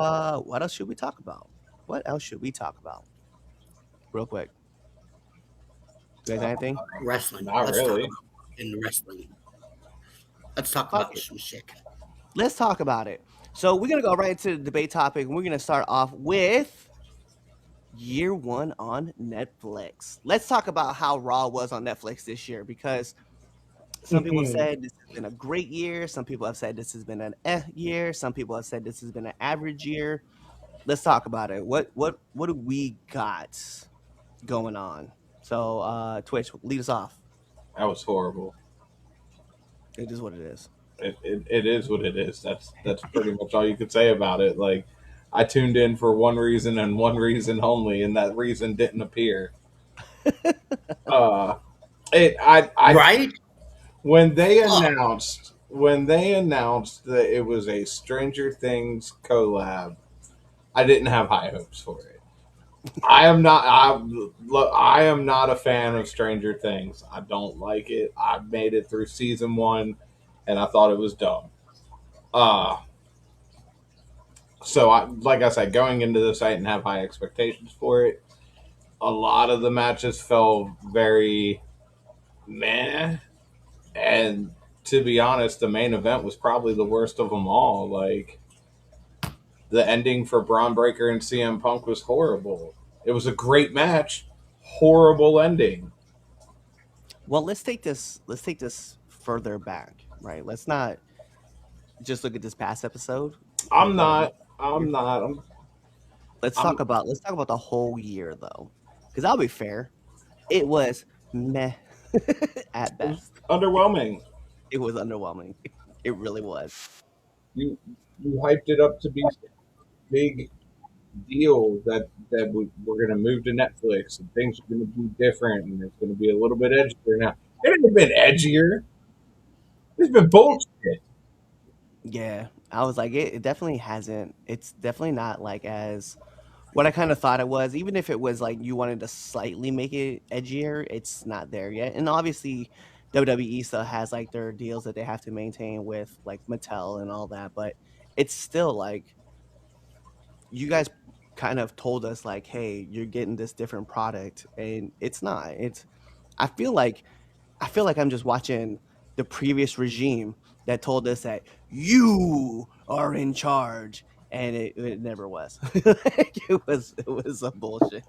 What else should we talk about? What else should we talk about? Real quick. You guys Uh, have anything? Wrestling. Not Let's talk really. about in wrestling. Let's talk Fuck about it. some shit. Let's talk about it. So we're gonna go right into the debate topic, and we're gonna start off with year one on Netflix. Let's talk about how Raw was on Netflix this year because some people said this has been a great year. Some people have said this has been an year. Some people have said this has been an average year. Let's talk about it. What do we got going on? So Twitch, lead us off. That was horrible. It is what it is. It is what it is. That's pretty much all you could say about it. Like, I tuned in for one reason and one reason only, and that reason didn't appear. Uh, I Right? when they Fuck. announced that it was a Stranger Things collab, I didn't have high hopes for it. I am not a fan of Stranger Things. I don't like it. I made it through season 1 and I thought it was dumb. Uh so I like I said, going into this I didn't have high expectations for it. A lot of the matches fell very meh, and to be honest, the main event was probably the worst of them all. Like, the ending for Braun Breaker and CM Punk was horrible. It was a great match, horrible ending. Well, let's take this further back, right? Let's not just look at this past episode. I'm But not. I'm not. I'm let's talk about the whole year though, because I'll be fair, it was meh at it was best. underwhelming. It was underwhelming. It really was. You hyped it up to be a big deal that we're going to move to Netflix and things are going to be different and it's going to be a little bit edgier now. It ain't been edgier. It's been bullshit. Yeah, I was like, it definitely hasn't. It's definitely not like as what I kind of thought it was. Even if it was like you wanted to slightly make it edgier, it's not there yet. And obviously, WWE still has like their deals that they have to maintain with like Mattel and all that. But it's still like you guys kind of told us like, hey, you're getting this different product, and it's not. It's I feel like I'm just watching the previous regime that told us that you are in charge, and it never was. Like, it was some bullshit,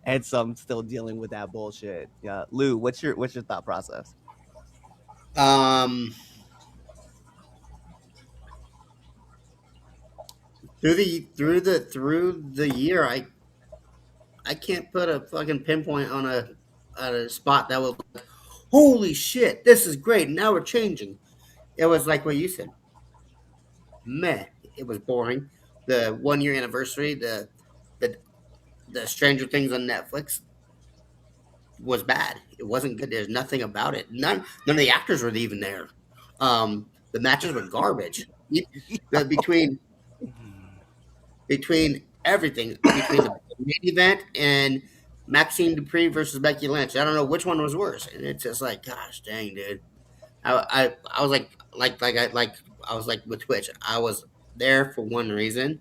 and so I'm still dealing with that bullshit. Yeah, Lou, what's your thought process? Um, through the year, I can't put a fucking pinpoint on a spot that was like, holy shit, this is great. Now we're changing. It was like what you said. Meh. It was boring. The 1 year anniversary, the the Stranger Things on Netflix was bad. It wasn't good. There's nothing about it. None of the actors were even there. The matches were garbage. Between everything, between the main event and Maxine Dupree versus Becky Lynch, I don't know which one was worse. And it's just like, gosh dang, dude. I was like I was like with Twitch. I was there for one reason,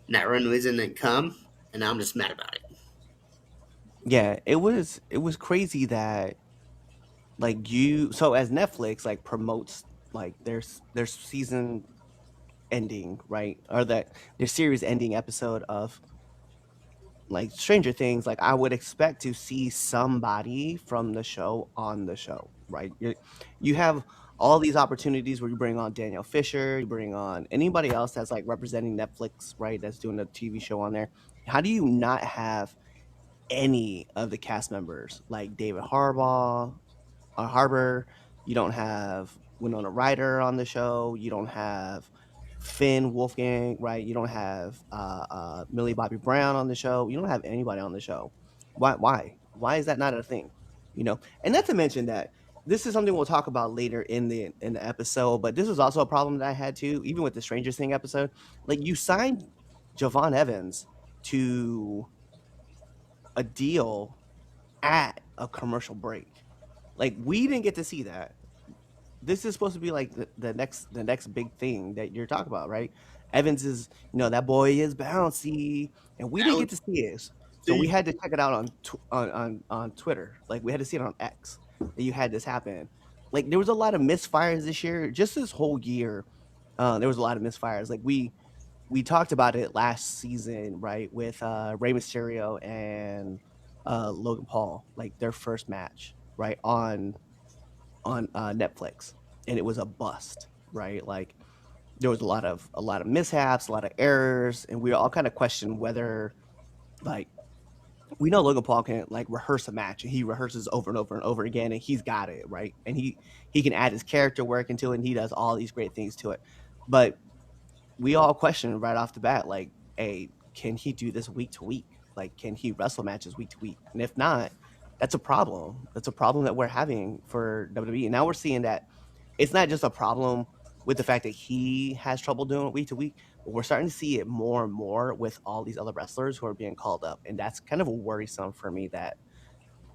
and that one reason didn't come, and now I'm just mad about it. Yeah, it was crazy that like you so as Netflix like promotes like their season ending, right? Or that their series ending episode of like Stranger Things, like I would expect to see somebody from the show on the show, right? You have all these opportunities where you bring on Daniel Fisher, you bring on anybody else that's like representing Netflix, right? That's doing a TV show on there. How do you not have any of the cast members like David Harbaugh, Harbor? You don't have Winona Ryder on the show. You don't have Finn Wolfgang, right? You don't have Millie Bobby Brown on the show. You don't have anybody on the show. Why is that not a thing? You know, and not to mention that this is something we'll talk about later in the episode. But this was also a problem that I had too, even with the Stranger Thing episode. Like you signed Javon Evans to a deal at a commercial break. Like we didn't get to see that. This is supposed to be like the next big thing that you're talking about, right? Evans is, that boy is bouncy, and we didn't get to see it, so we had to check it out on Twitter. Like we had to see it on X that you had this happen. Like there was a lot of misfires this year, just this whole year. There was a lot of misfires. Like we talked about it last season, right, with Rey Mysterio and Logan Paul, like their first match, right, on Netflix, and it was a bust, right? Like there was a lot of mishaps, a lot of errors, and we all kind of questioned whether, like, we know Logan Paul can like rehearse a match, and he rehearses over and over and over again, and he's got it right, and he can add his character work into it, and he does all these great things to it, but we all questioned right off the bat, like, hey, can he do this week to week? Like, can he wrestle matches week to week? And if not, that's a problem. That's a problem that we're having for WWE. And now we're seeing that it's not just a problem with the fact that he has trouble doing it week to week, but we're starting to see it more and more with all these other wrestlers who are being called up. And that's kind of worrisome for me that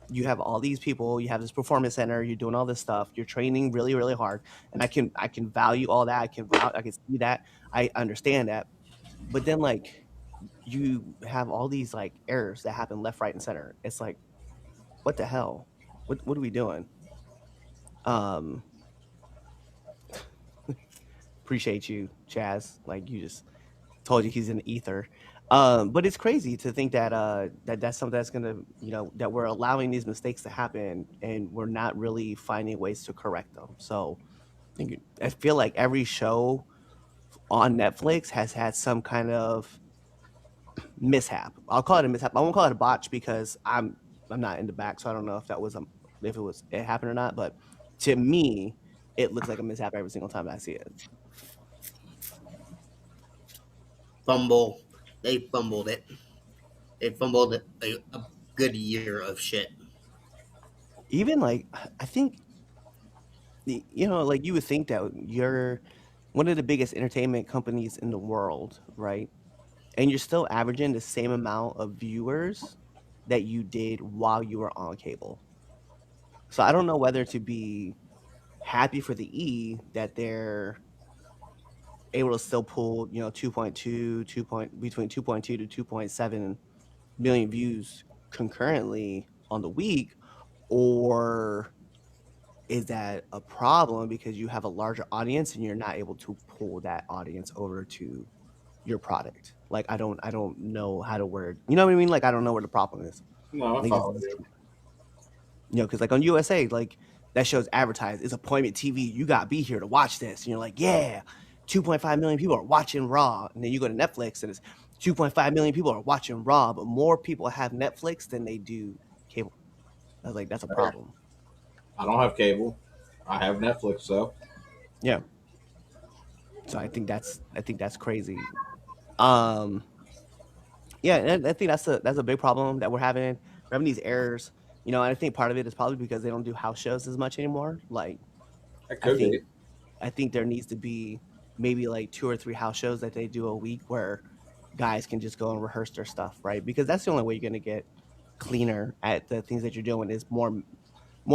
you have all these people, you have this performance center, you're doing all this stuff, you're training really, really hard, and I can value all that, I can see that, I understand that, but then like you have all these like errors that happen left, right, and center. It's like, what the hell? What are we doing? Um, appreciate you, Chaz. Like you just told you he's in the ether. But it's crazy to think that that's something that's gonna, that we're allowing these mistakes to happen and we're not really finding ways to correct them. So I feel like every show on Netflix has had some kind of mishap. I'll call it a mishap. I won't call it a botch because I'm not in the back, so I don't know if that was if it happened or not. But to me, it looks like a mishap every single time I see it. Fumble. They fumbled it. They fumbled a good year of shit. Even like I think like you would think that you're one of the biggest entertainment companies in the world, right? And you're still averaging the same amount of viewers that you did while you were on cable. So I don't know whether to be happy for the E that they're able to still pull, 2.2, between 2.2 to 2.7 million views concurrently on the week, or is that a problem because you have a larger audience and you're not able to pull that audience over to your product? Like I don't know how to word, you know what I mean? Like I don't know where the problem is. No, I Like follow you. because like on USA, like that show's advertised. It's appointment TV. You got to be here to watch this. And you're like, yeah, 2.5 million people are watching Raw. And then you go to Netflix and it's 2.5 million people are watching Raw, but more people have Netflix than they do cable. I was like, that's a problem. I don't have cable. I have Netflix though. Yeah. So I think that's crazy. Um, yeah, and I think that's a big problem that we're having. We're having these errors. And I think part of it is probably because they don't do house shows as much anymore. Like It I could think be. I think there needs to be maybe like 2 or 3 house shows that they do a week where guys can just go and rehearse their stuff, right? Because that's the only way you're gonna get cleaner at the things that you're doing is more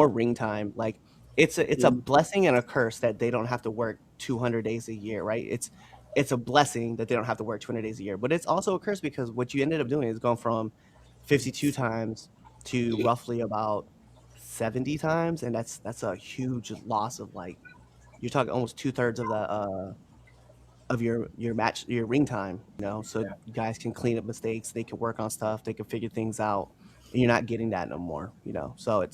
ring time. Like it's a blessing and a curse that they don't have to work 200 days a year, right? It's a blessing that they don't have to work 200 days a year, but it's also a curse because what you ended up doing is going from 52 times to roughly about 70 times, and that's a huge loss of like you're talking almost 2/3 of your match your ring time, so Yeah. guys can clean up mistakes, they can work on stuff, they can figure things out, and you're not getting that no more, so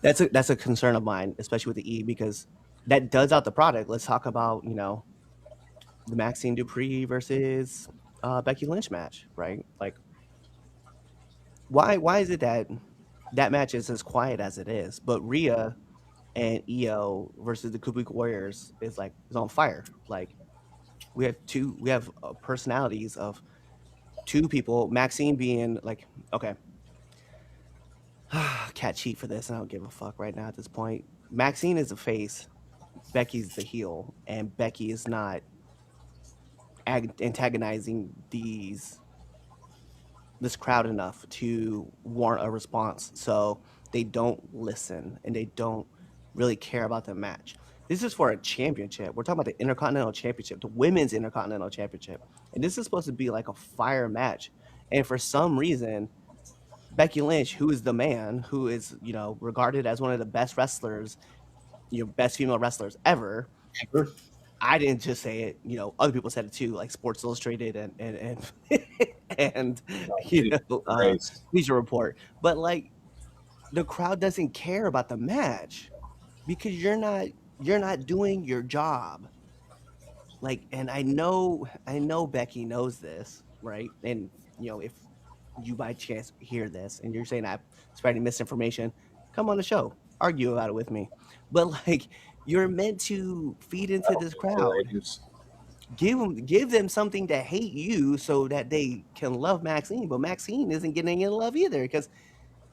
that's a concern of mine, especially with the E, because that does out the product. Let's talk about the Maxine Dupree versus Becky Lynch match, right? Like why is it that that match is as quiet as it is, but Rhea and Io versus the Kubik Warriors is on fire? Like we have personalities of two people. Maxine being like, okay, can't cheat for this. I don't give a fuck right now at this point. Maxine is the face, Becky's the heel, and Becky is not antagonizing this crowd enough to warrant a response. So they don't listen and they don't really care about the match. This is for a championship. We're talking about the Intercontinental Championship, the Women's Intercontinental Championship. And this is supposed to be like a fire match. And for some reason, Becky Lynch, who is the man, who is, regarded as one of the best wrestlers, best female wrestlers ever. I didn't just say it, other people said it too, like Sports Illustrated and Jesus Christ. Bleacher Report. But like the crowd doesn't care about the match because you're not doing your job. Like, and I know Becky knows this, right? And if you by chance hear this and you're saying I'm spreading misinformation, come on the show, argue about it with me. But like, you're meant to feed into this crowd. Give them something to hate you so that they can love Maxine. But Maxine isn't getting any love either because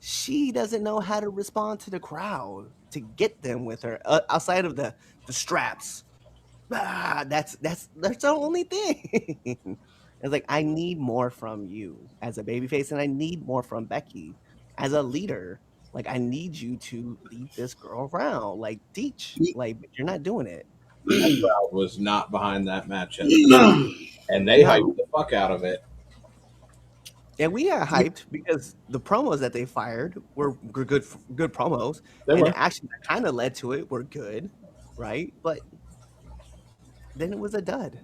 she doesn't know how to respond to the crowd to get them with her outside of the straps. That's the only thing. It's like I need more from you as a babyface, and I need more from Becky as a leader. Like I need you to lead this girl around, like teach. Like but you're not doing it. Crowd was not behind that match at all. And they hyped the fuck out of it. And we got hyped because the promos that they fired were good promos, They and were. the actions that kind of led to it were good, right? But then it was a dud.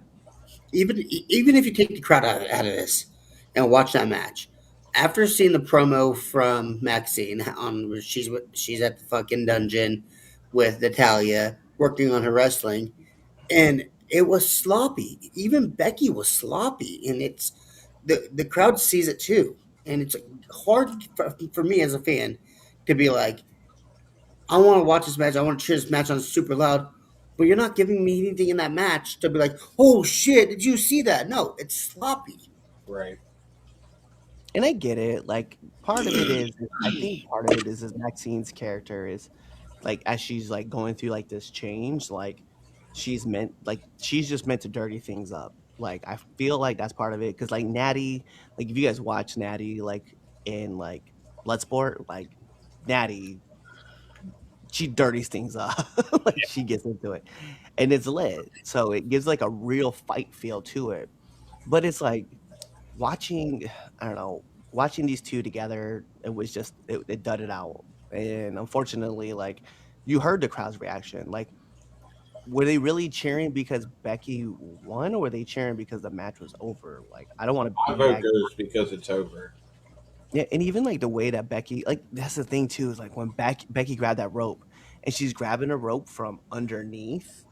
Even if you take the crowd out of this and watch that match, after seeing the promo from Maxine on where she's at the fucking dungeon with Natalia working on her wrestling, and it was sloppy. Even Becky was sloppy, and it's the crowd sees it too, and it's hard for me as a fan to be like, I want to watch this match. I want to cheer this match on super loud. But you're not giving me anything in that match to be like, oh shit, did you see that? No, it's sloppy. Right. And I get it. Like part of it is, I think part of it is Maxine's character is like as she's like going through like this change, like she's just meant to dirty things up. Like I feel like that's part of it because like Natty, like if you guys watch Natty, like in like Bloodsport, like Natty, she dirties things up. Like she gets into it, and it's lit. So it gives like a real fight feel to it. But it's like watching, I don't know, watching these two together, it was just it dudded out. And unfortunately, like you heard the crowd's reaction. Like, were they really cheering because Becky won, or were they cheering because the match was over? Like, I don't want to My be vote that. goes because it's over. Yeah, and even like the way that Becky, like that's the thing too, is like when Becky grabbed that rope, and she's grabbing a rope from underneath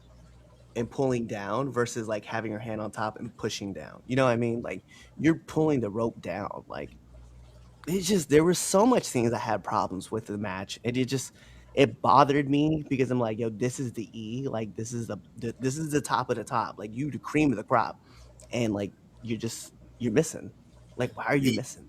and pulling down versus like having her hand on top and pushing down. You know what I mean? Like you're pulling the rope down. Like it's just there were so much things I had problems with the match, and it bothered me because I'm like, yo, this is the E, like this is the top of the top, like you the cream of the crop, and like you're missing. Like why are you E- missing?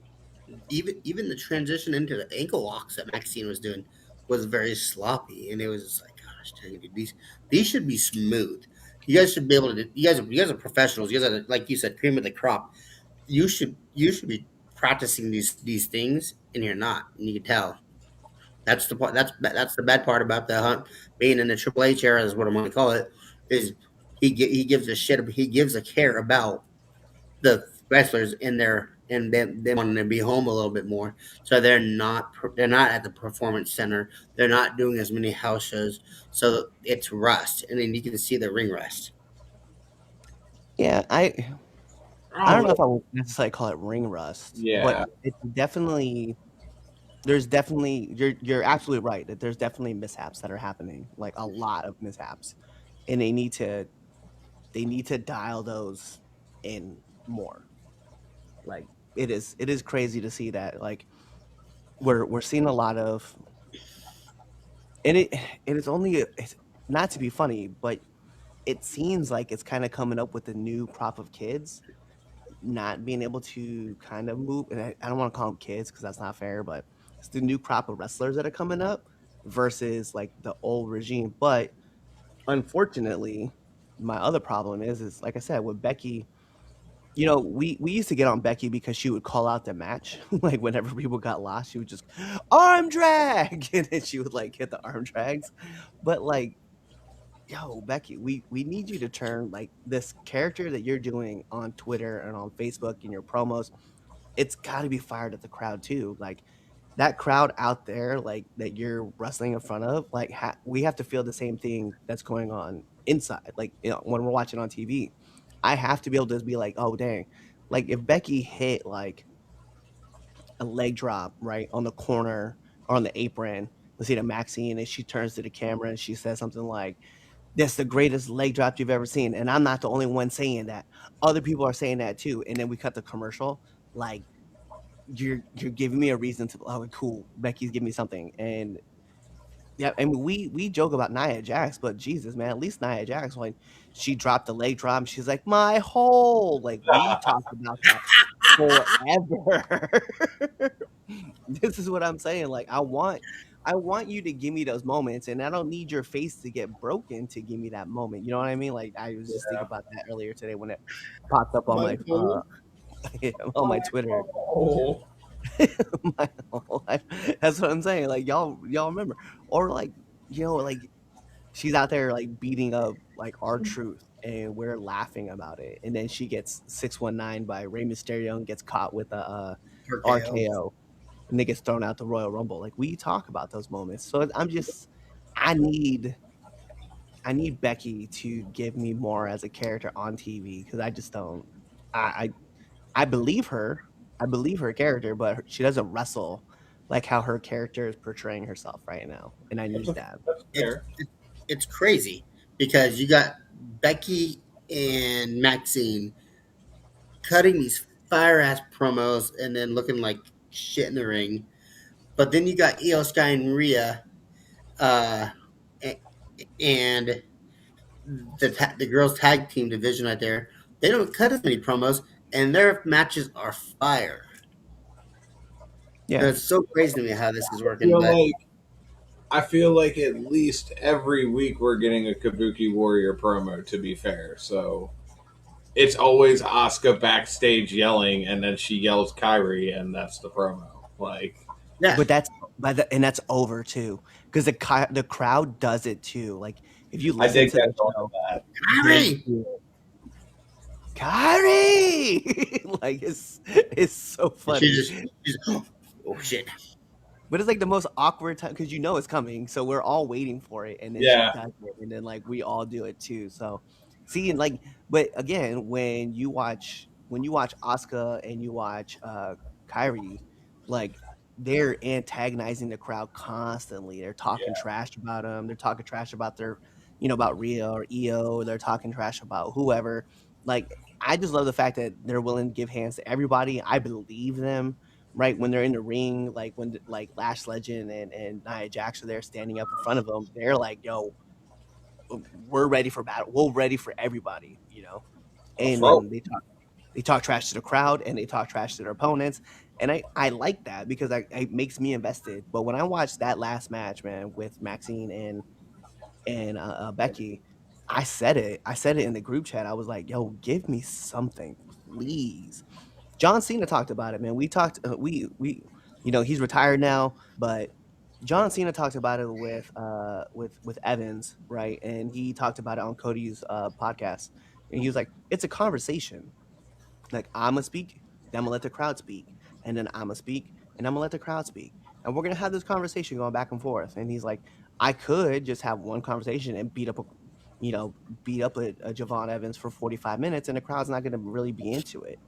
Even the transition into the ankle locks that Maxine was doing was very sloppy, and it was just like, gosh, dang it, dude, these should be smooth. You guys should be able to. You guys are professionals. You guys are, like you said, cream of the crop. You should be practicing these things, and you're not, and you can tell. That's the part. That's the bad part about the hunt being in the Triple H era is what I'm going to call it. Is he gives a shit. He gives a care about the wrestlers in there and them wanting to be home a little bit more. So they're not at the performance center. They're not doing as many house shows. So it's rust, and then you can see the ring rust. Yeah, I don't know if I would necessarily call it ring rust, but Yeah. it's definitely there's definitely you're absolutely right that there's definitely mishaps that are happening, like a lot of mishaps, and they need to dial those in more. Like it is crazy to see that like we're seeing a lot of, and it's only it's not to be funny, but it seems like it's kind of coming up with a new crop of kids not being able to kind of move. And I don't want to call them kids because that's not fair, but it's the new crop of wrestlers that are coming up versus like the old regime. But unfortunately, my other problem is like I said with Becky. We used to get on Becky because she would call out the match. Like whenever people got lost, she would just arm drag, and then she would like hit the arm drags. But like yo, Becky, we need you to turn like this character that you're doing on Twitter and on Facebook in your promos. It's got to be fired at the crowd too. Like that crowd out there, like that you're wrestling in front of, like we have to feel the same thing that's going on inside. Like when we're watching on TV, I have to be able to be like, oh dang, like if Becky hit like a leg drop right on the corner or on the apron, let's see to Maxine, and she turns to the camera and she says something like, "That's the greatest leg drop you've ever seen," and I'm not the only one saying that. Other people are saying that too, and then we cut the commercial. Like you're giving me a reason to oh cool Becky's giving me something and yeah I mean we joke about Nia Jax but Jesus man at least Nia Jax when she dropped the leg drop she's like my whole like we talked about that forever. This is what I'm saying like I want you to give me those moments and I don't need your face to get broken to give me that moment, you know what I mean? Like I was just thinking Yeah. about that earlier today when it popped up on My my whole, on my my Twitter. whole. My whole life. That's what I'm saying. Like y'all remember, or like like she's out there like beating up like R-Truth, and we're laughing about it, and then she gets 619 by Rey Mysterio and gets caught with a RKO. RKO, and then gets thrown out the Royal Rumble. Like we talk about those moments. So I need I need Becky to give me more as a character on TV because I just don't. I I believe her. I believe her character, but she doesn't wrestle like how her character is portraying herself right now, and I need that. That's It's fair. it's crazy because you got Becky and Maxine cutting these fire ass promos and then looking like shit in the ring. But then you got Io Sky and Rhea, uh, and the girls tag team division right there. They don't cut as many promos, and their matches are fire. Yeah, It's so crazy to me how this is I working, feel but like I feel like at least every week we're getting a Kabuki Warrior promo. To be fair, so it's always Asuka backstage yelling, and then she yells Kyrie, and that's the promo. Like, yeah, but and that's over too because the crowd does it too. Like if you I listen dig to the that on show, that. they Kyrie. do it. Kyrie, like it's so And she funny. just, she's, oh shit. But it's like the most awkward time because you know it's coming, so we're all waiting for it, and then she Yeah, does it, and then like we all do it too. So, see, and like, but again, when you watch Asuka and you watch Kyrie, like they're antagonizing the crowd constantly. They're talking yeah. trash about them. They're talking trash about about Rhea or Io. They're talking trash about whoever. Like, I just love the fact that they're willing to give hands to everybody. I believe them right when they're in the ring, like when like Lash Legend and Nia Jax are there standing up in front of them, they're like, "Yo, we're ready for battle. We're ready for everybody," you know. That's And right. then they talk trash to the crowd and they talk trash to their opponents, and I like that because it makes me invested. But when I watched that last match, man, with Maxine and Becky, I said it in the group chat. I was like, "Yo, give me something, please." John Cena talked about it, man. We talked. He's retired now, but John Cena talked about it with Evans, right? And he talked about it on Cody's podcast, and he was like, "It's a conversation. Like I'm gonna speak, then I'm gonna let the crowd speak, and then I'm gonna speak, and I'm gonna let the crowd speak, and we're gonna have this conversation going back and forth." And he's like, "I could just have one conversation and you know, beat up a Javon Evans for 45 minutes, and the crowd's not gonna really be into it."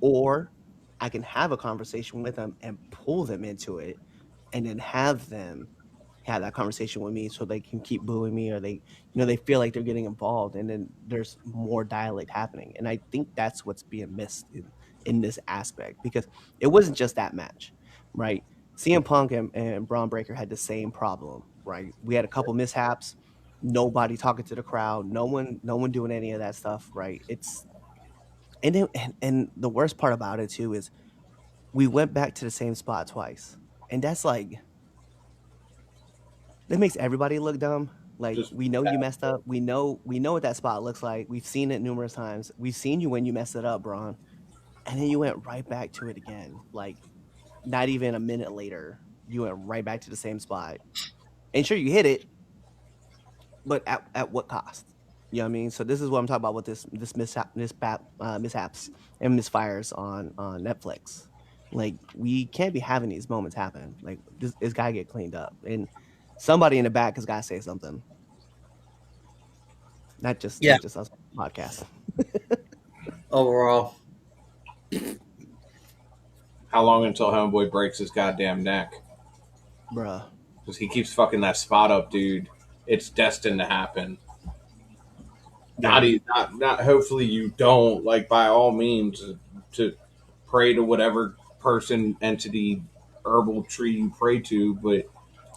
Or I can have a conversation with them and pull them into it and then have them have that conversation with me so they can keep booing me or they feel like they're getting involved and then there's more dialect happening. And I think that's what's being missed in this aspect because it wasn't just that match, right? CM Punk and Braun Breaker had the same problem, right? We had a couple mishaps, nobody talking to the crowd, no one doing any of that stuff, right? And the worst part about it too is we went back to the same spot twice. And that's like that makes everybody look dumb. Like Just we know you messed up. We know what that spot looks like. We've seen it numerous times. We've seen you when you messed it up, Braun. And then you went right back to it again. Like not even a minute later, you went right back to the same spot. And sure you hit it, but at what cost? You know what I mean? So this is what I'm talking about with this mishaps and misfires on Netflix. Like we can't be having these moments happen. Like this, it's got to get cleaned up, and somebody in the back has got to say something. Yeah. Not just us on the podcast, Overall, How long until Homeboy breaks his goddamn neck? bruh. Because he keeps fucking that spot up, dude. It's destined to happen. Yeah, Not. Hopefully you don't. Like by all means, to pray to whatever person, entity, herbal tree you pray to. But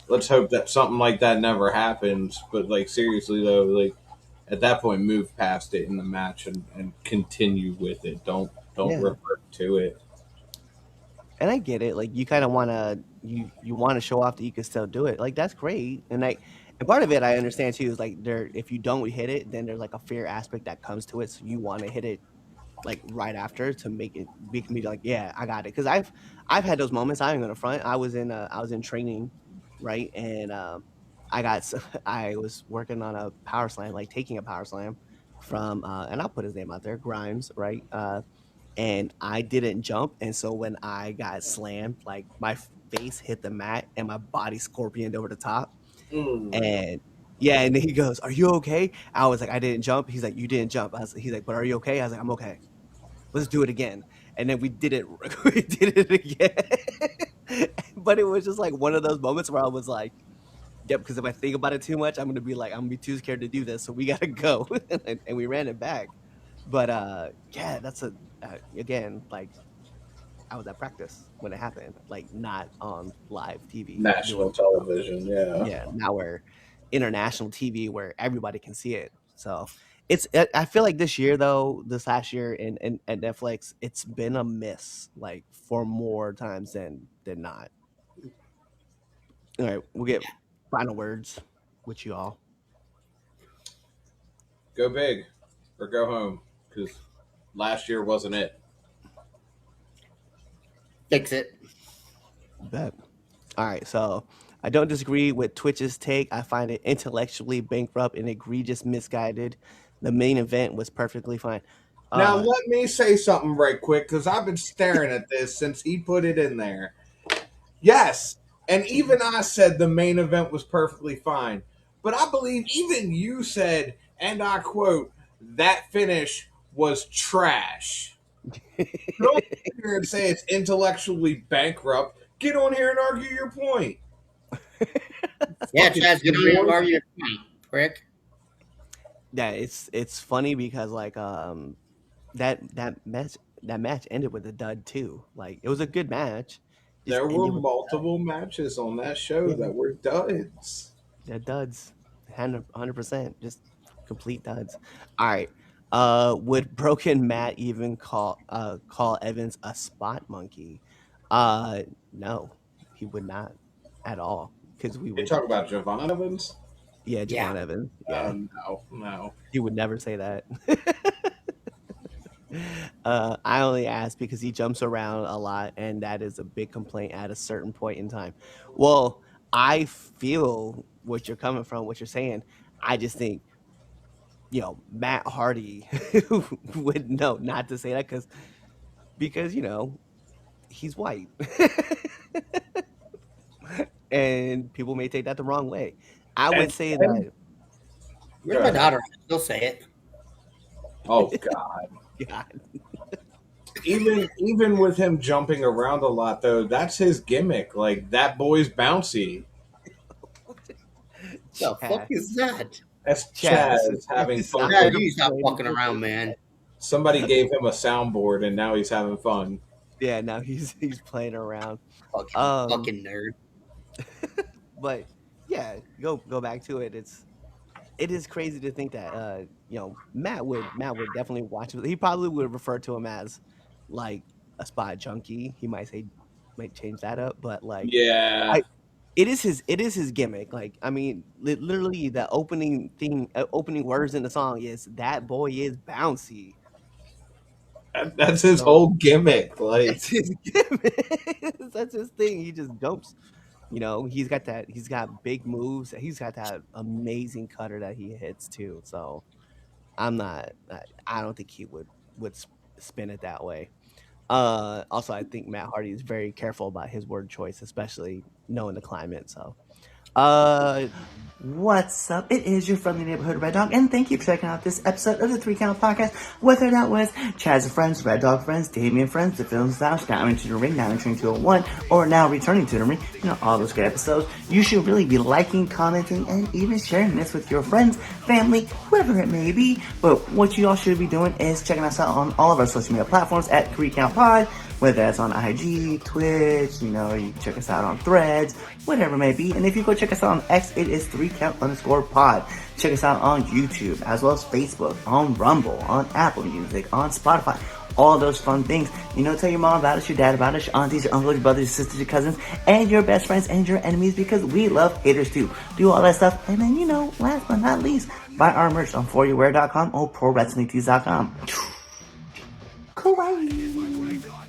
let's hope that something like that never happens. But like seriously though, like at that point, move past it in the match and continue with it. Don't yeah. revert to it. And I get it. Like you kind of want to you want to show off that you can still do it. Like that's great. And part of it I understand too is like there if you don't hit it, then there's like a fear aspect that comes to it. So you want to hit it like right after to make me like yeah I got it because I've had those moments. I'm gonna front. I was in training, right, and I was working on a power slam, like taking a power slam from and I'll put his name out there, Grimes, right, and I didn't jump, and so when I got slammed, like my face hit the mat and my body scorpioned over the top, Mm. and yeah, and then he goes, "Are you okay?" I was like, "I didn't jump." He's like, "You didn't jump." He's like, "But are you okay?" I was like, "I'm okay. Let's do it again." And then we did it. We did it again. But it was just like one of those moments where I was like, "Yep." Because if I think about it too much, I'm gonna be too scared to do this. So we gotta go, and we ran it back. But yeah, that's again like I was at practice when it happened, like not on live TV National doing television, yeah. yeah, now we're international TV where everybody can see it. So I feel like this year though, this last year in at Netflix, it's been a miss like for more times than not. All right, we'll get final words with you all. Go big or go home because last year wasn't it. fix it. Bet. All right, so I don't disagree with Twitch's take. I find it intellectually bankrupt and egregious misguided. The main event was perfectly fine. Now Uh let me say something right quick because I've been staring at this since he put it in there. Yes, and even I said the main event was perfectly fine, but I believe even you said, and I quote, that finish was trash. Don't sit here and say it's intellectually bankrupt. Get on here and argue your point. Yeah, Fucking Chaz, get on your boy. argue, prick. yeah, it's funny because like that that match ended with a dud too. Like it was a good match, just There were ended with multiple matches on that show yeah, that were duds. yeah duds, 100%, just complete duds. All right, would Broken Matt even call Evans a spot monkey? Uh, no, he would not at all because we You would talk about Javon Evans? yeah Yeah. Javon Evans yeah No, no. he would never say that. I only ask because he jumps around a lot, and that is a big complaint at a certain point in time. Well, I feel what you're coming from, what you're saying. I just think, Matt Hardy would know not to say that because he's white, and people may take that the wrong way. I would And, say and that, Where's my daughter? She'll say it. oh god. God, Even with him jumping around a lot though, that's his gimmick. Like that boy's bouncy. The fuck Chad, is that? That's Chad, this is Chaz having this fun sounds Yeah, with like a you stop Brady fucking Bunch. around, man. somebody gave him a soundboard and now he's having fun. Yeah, now he's playing around. Fucking Um, nerd. but yeah, go back to it. It is crazy to think that Matt would definitely watch it. He probably would refer to him as like a spot junkie. He might change that up, but like Yeah. I it is his gimmick. Like I mean, literally the opening words in the song is that boy is bouncy. That's his So whole gimmick. Like that's his gimmick. That's his thing. He just jumps. You know, he's got big moves. He's got that amazing cutter that he hits too. So I'm not. I don't think he would spin it that way. Also, I think Matt Hardy is very careful about his word choice, especially knowing the climate. So, uh, What's up? It is your friendly neighborhood Red Dog, and thank you for checking out this episode of the 3 Count Podcast. Whether that was Chaz and Friends, Red Dog Friends, Damian Friends, The Film Styles, Now Entering the Ring, Now Entering 201, or Now Returning to the Ring, all those good episodes. You should really be liking, commenting, and even sharing this with your friends, family, whoever it may be. But what you all should be doing is checking us out on all of our social media platforms at 3 Count Pod. Whether that's on IG, Twitch, you can check us out on Threads, whatever it may be. And if you go check us out on X, it is 3count_pod. Check us out on YouTube, as well as Facebook, on Rumble, on Apple Music, on Spotify. All those fun things. Tell your mom about us, your dad about us, your aunties, your uncles, your brothers, your sisters, your cousins, and your best friends and your enemies, because we love haters too. Do all that stuff. And then, last but not least, buy our merch on foryourwear.com or prowrestlingtees.com. Kawaii.